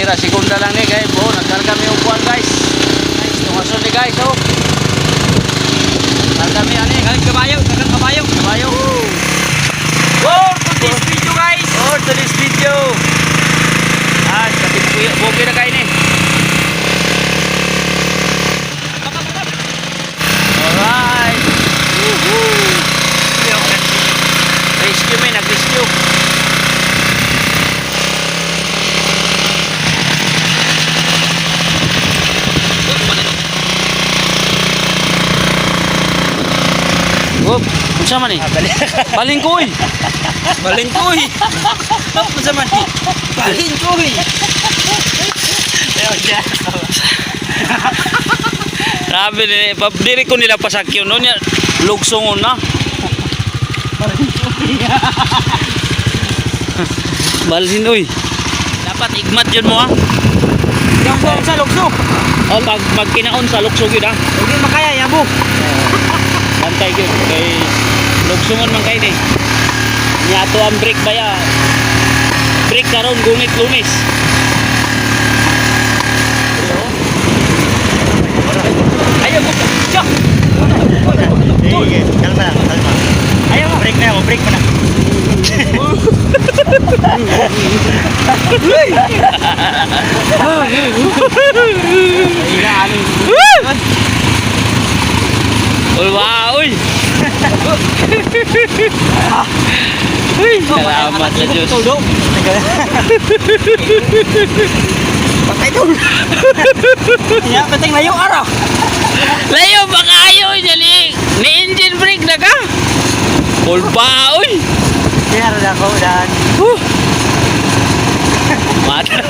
Bira, segunda lang ni guys. Oh, nagkarga mi upuan guys. Tumason ni guys, oh. Karga mi ani. Galing kabayo, dagang kabayo. Kabayo. Oh, to this video guys. Oh, to this video. Ah, kapit bukid na kayo ni. Alright. Woohoo. Rescue may nag-rescue. Hop, unsa man ni? Balingkoy. Balingkoy. Apa zaman ni? Balingkoy. Sabi ni, diri ko nila pasakyo noon ya lugsongon na. Balhin uy. Dapat igmat yun mo ha. Yang buang sa lukso. O pag kinaon sa lugsog yun ha. Huwag makaya yabo. Bantay yun kay lugsongon man kayo ni. Nya to ang break ba ya? Break karon gungit lumis. Ayo mo. Chok. Sige, kalma lang, kalma. Ayo mo. Break na ako, break mo na. Wow, uy. Uy, salamat sa Diyos. Tulog. Patay doon. Ya, penting layo araw. Layo ba kayo niya ni engine brake na ka? Full pa, uy. Kaya rin ako, dan. Mata.